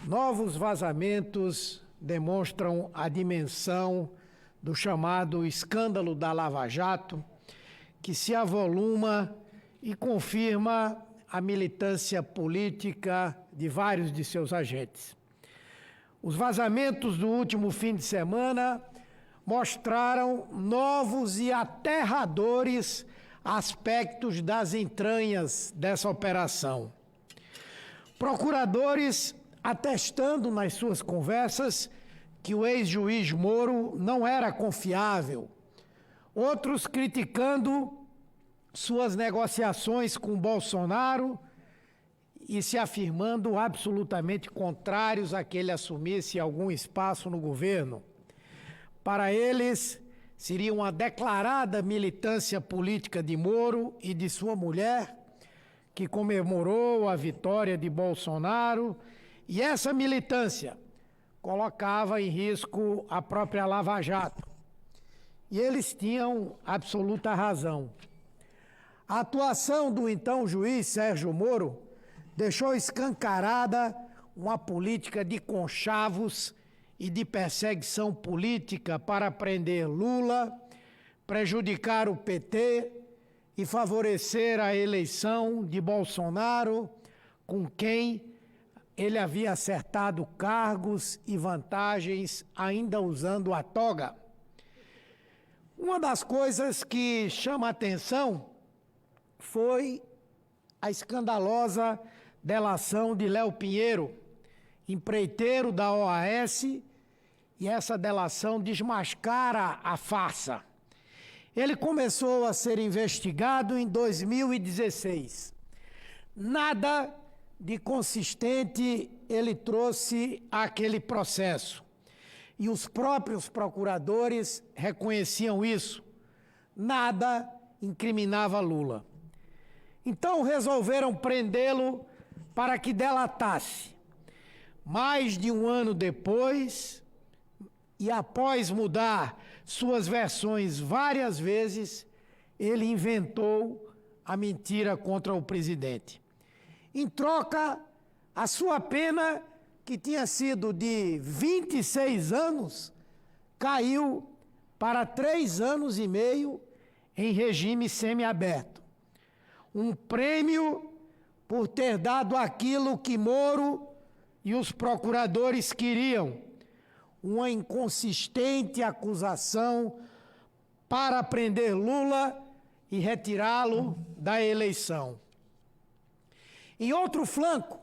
Novos vazamentos demonstram a dimensão do chamado escândalo da Lava Jato, que se avoluma e confirma a militância política de vários de seus agentes. Os vazamentos do último fim de semana mostraram novos e aterradores aspectos das entranhas dessa operação. Procuradores atestando nas suas conversas que o ex-juiz Moro não era confiável, outros criticando suas negociações com Bolsonaro e se afirmando absolutamente contrários a que ele assumisse algum espaço no governo. Para eles, seria uma declarada militância política de Moro e de sua mulher, que comemorou a vitória de Bolsonaro, e essa militância colocava em risco a própria Lava Jato. E eles tinham absoluta razão. A atuação do então juiz Sérgio Moro deixou escancarada uma política de conchavos e de perseguição política para prender Lula, prejudicar o PT e favorecer a eleição de Bolsonaro, com quem ele havia acertado cargos e vantagens ainda usando a toga. Uma das coisas que chama a atenção foi a escandalosa delação de Léo Pinheiro, empreiteiro da OAS, e essa delação desmascara a farsa. Ele começou a ser investigado em 2016. Nada de consistente ele trouxe àquele processo. E os próprios procuradores reconheciam isso. Nada incriminava Lula. Então resolveram prendê-lo para que delatasse. Mais de um ano depois, e após mudar suas versões várias vezes, ele inventou a mentira contra o presidente. Em troca, a sua pena, que tinha sido de 26 anos, caiu para 3 anos e meio em regime semiaberto. Um prêmio por ter dado aquilo que Moro e os procuradores queriam, uma inconsistente acusação para prender Lula e retirá-lo da eleição. Em outro flanco,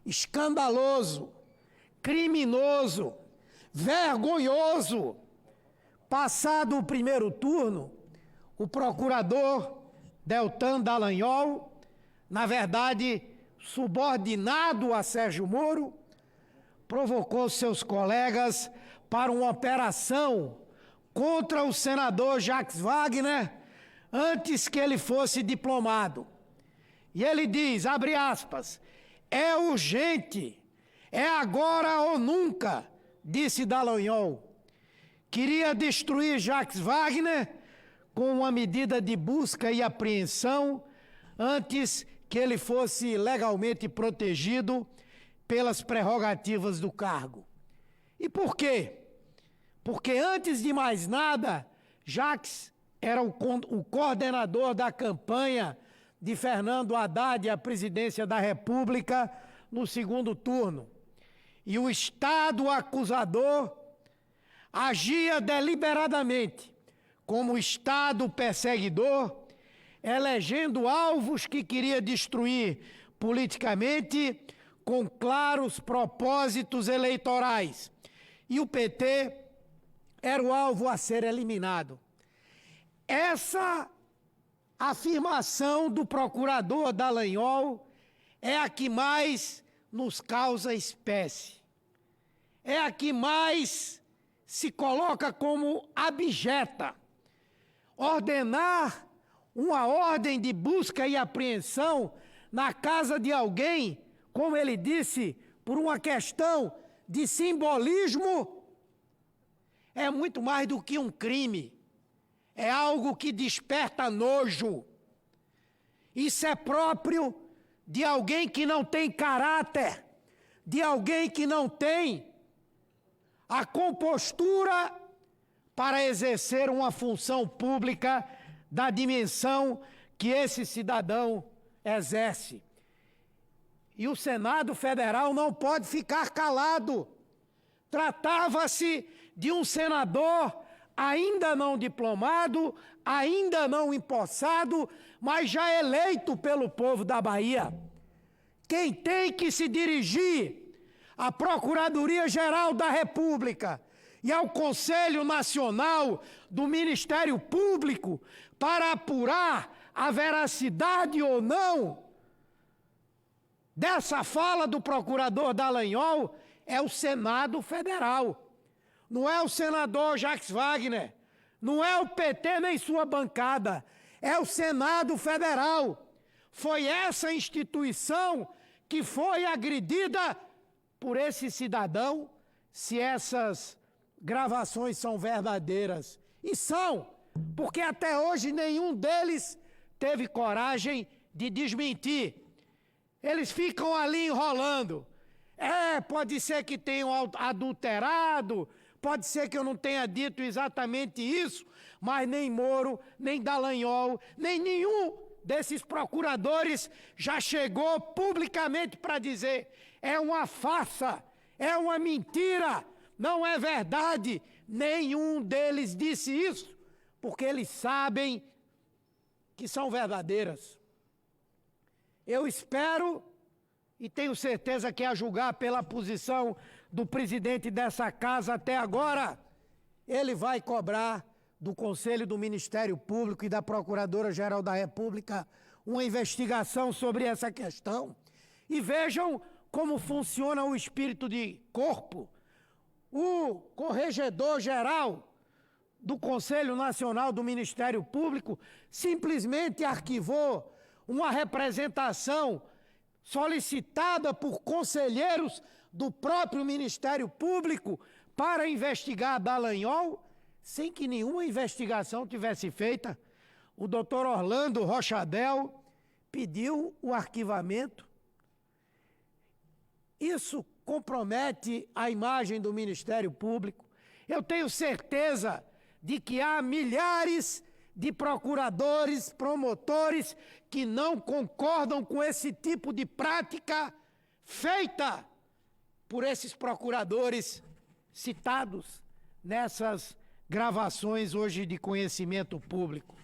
escandaloso, criminoso, vergonhoso, passado o primeiro turno, o procurador Deltan Dallagnol, na verdade subordinado a Sérgio Moro, provocou seus colegas para uma operação contra o senador Jacques Wagner antes que ele fosse diplomado. E ele diz, abre aspas, é urgente, é agora ou nunca, disse Dallagnol. Queria destruir Jacques Wagner com uma medida de busca e apreensão antes que ele fosse legalmente protegido pelas prerrogativas do cargo. E por quê? Porque antes de mais nada, Jacques era o coordenador da campanha de Fernando Haddad à presidência da República no segundo turno. E o Estado acusador agia deliberadamente como Estado perseguidor, elegendo alvos que queria destruir politicamente com claros propósitos eleitorais. E o PT era o alvo a ser eliminado. Essa afirmação do procurador Dallagnol é a que mais nos causa espécie. É a que mais se coloca como abjeta. Ordenar uma ordem de busca e apreensão na casa de alguém, como ele disse, por uma questão de simbolismo, é muito mais do que um crime. É algo que desperta nojo. Isso é próprio de alguém que não tem caráter, de alguém que não tem a compostura para exercer uma função pública da dimensão que esse cidadão exerce. E o Senado Federal não pode ficar calado. Tratava-se de um senador ainda não diplomado, ainda não empossado, mas já eleito pelo povo da Bahia. Quem tem que se dirigir à Procuradoria-Geral da República e ao Conselho Nacional do Ministério Público para apurar a veracidade ou não dessa fala do procurador Dallagnol é o Senado Federal. Não é o senador Jacques Wagner, não é o PT nem sua bancada, é o Senado Federal. Foi essa instituição que foi agredida por esse cidadão, se essas gravações são verdadeiras. E são, porque até hoje nenhum deles teve coragem de desmentir. Eles ficam ali enrolando. Pode ser que tenham adulterado, pode ser que eu não tenha dito exatamente isso, mas nem Moro, nem Dallagnol, nem nenhum desses procuradores já chegou publicamente para dizer: é uma farsa, é uma mentira, não é verdade. Nenhum deles disse isso, porque eles sabem que são verdadeiras. Eu espero e tenho certeza que, a julgar pela posição do presidente dessa casa até agora, ele vai cobrar do Conselho do Ministério Público e da Procuradora-Geral da República uma investigação sobre essa questão. E vejam como funciona o espírito de corpo. O corregedor-geral do Conselho Nacional do Ministério Público simplesmente arquivou uma representação solicitada por conselheiros do próprio Ministério Público para investigar Dallagnol, sem que nenhuma investigação tivesse feita. O doutor Orlando Rochadel pediu o arquivamento. Isso compromete a imagem do Ministério Público. Eu tenho certeza de que há milhares de procuradores, promotores que não concordam com esse tipo de prática feita por esses procuradores citados nessas gravações hoje de conhecimento público.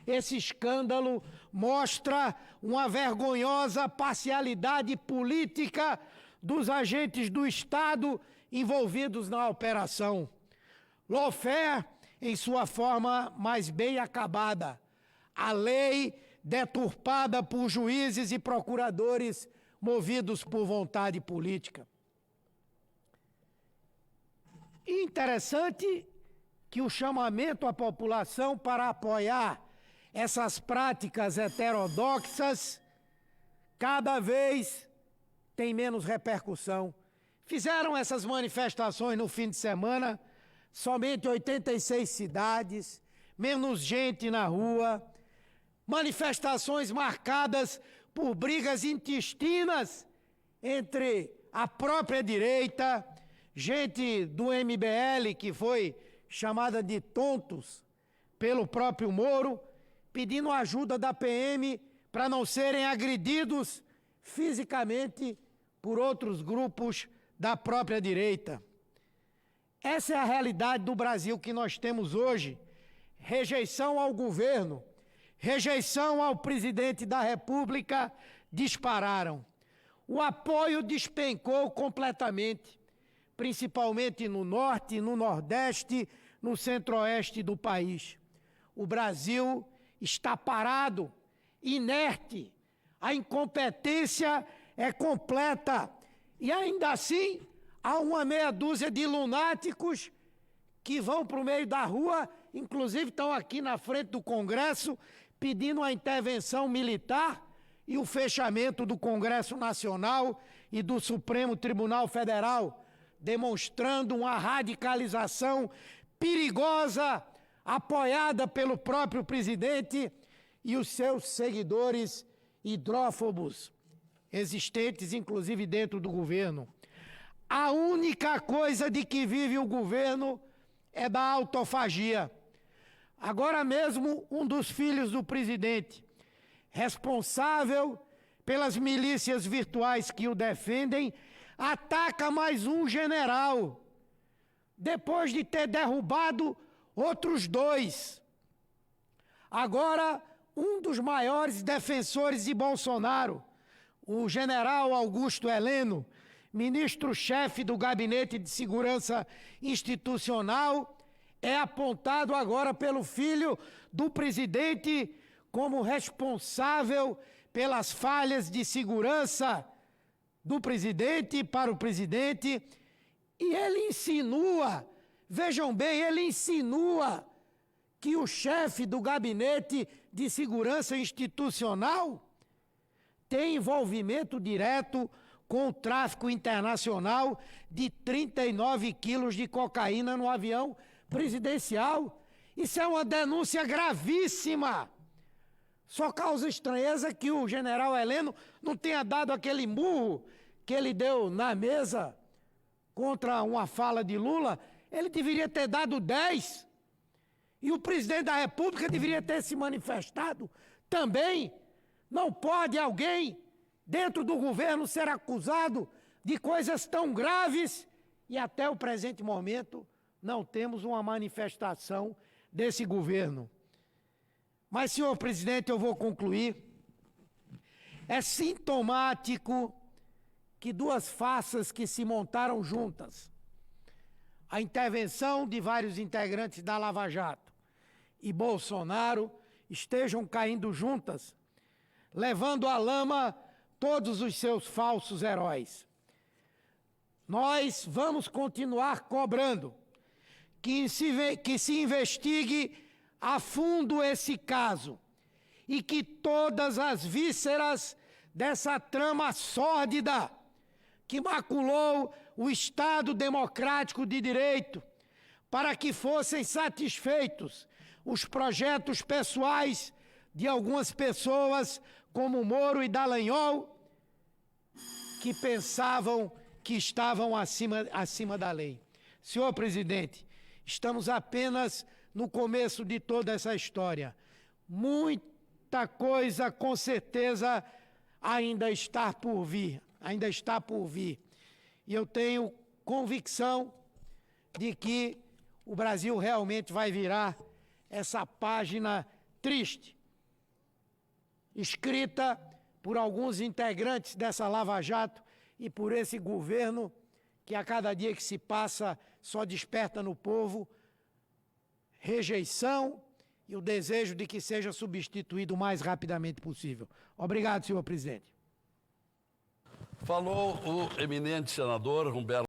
Esse escândalo mostra uma vergonhosa parcialidade política dos agentes do Estado envolvidos na operação. Lawfare, em sua forma mais bem acabada, a lei deturpada por juízes e procuradores movidos por vontade política. E interessante que o chamamento à população para apoiar essas práticas heterodoxas cada vez tem menos repercussão. Fizeram essas manifestações no fim de semana, somente 86 cidades, menos gente na rua, manifestações marcadas por brigas intestinas entre a própria direita, gente do MBL que foi chamada de tontos pelo próprio Moro, pedindo ajuda da PM para não serem agredidos fisicamente por outros grupos da própria direita. Essa é a realidade do Brasil que nós temos hoje. Rejeição ao governo, rejeição ao presidente da República dispararam. O apoio despencou completamente, principalmente no norte, no nordeste, no centro-oeste do país. O Brasil está parado, inerte, a incompetência é completa e ainda assim há uma meia dúzia de lunáticos que vão para o meio da rua, inclusive estão aqui na frente do Congresso pedindo a intervenção militar e o fechamento do Congresso Nacional e do Supremo Tribunal Federal, demonstrando uma radicalização perigosa, apoiada pelo próprio presidente e os seus seguidores hidrófobos, existentes inclusive dentro do governo. A única coisa de que vive o governo é da autofagia. Agora mesmo, um dos filhos do presidente, responsável pelas milícias virtuais que o defendem, ataca mais um general, depois de ter derrubado outros dois. Agora, um dos maiores defensores de Bolsonaro, o general Augusto Heleno, ministro-chefe do Gabinete de Segurança Institucional, é apontado agora pelo filho do presidente como responsável pelas falhas de segurança do presidente para o presidente, e ele insinua, vejam bem, ele insinua que o chefe do Gabinete de Segurança Institucional tem envolvimento direto com o tráfico internacional de 39 quilos de cocaína no avião presidencial. Isso é uma denúncia gravíssima. Só causa estranheza que o general Heleno não tenha dado aquele murro que ele deu na mesa contra uma fala de Lula. Ele deveria ter dado 10. E o presidente da República deveria ter se manifestado também. Não pode alguém dentro do governo ser acusado de coisas tão graves e até o presente momento não temos uma manifestação desse governo. Mas, senhor presidente, eu vou concluir. É sintomático que duas faças que se montaram juntas, a intervenção de vários integrantes da Lava Jato e Bolsonaro, estejam caindo juntas, levando à lama todos os seus falsos heróis. Nós vamos continuar cobrando que se investigue a fundo esse caso e que todas as vísceras dessa trama sórdida que maculou o Estado democrático de direito, para que fossem satisfeitos os projetos pessoais de algumas pessoas, como Moro e Dallagnol, que pensavam que estavam acima da lei. Senhor presidente, estamos apenas no começo de toda essa história. Muita coisa, com certeza, ainda está por vir. E eu tenho convicção de que o Brasil realmente vai virar essa página triste, escrita por alguns integrantes dessa Lava Jato e por esse governo que a cada dia que se passa só desperta no povo rejeição e o desejo de que seja substituído o mais rapidamente possível. Obrigado, senhor presidente. Falou o eminente senador Humberto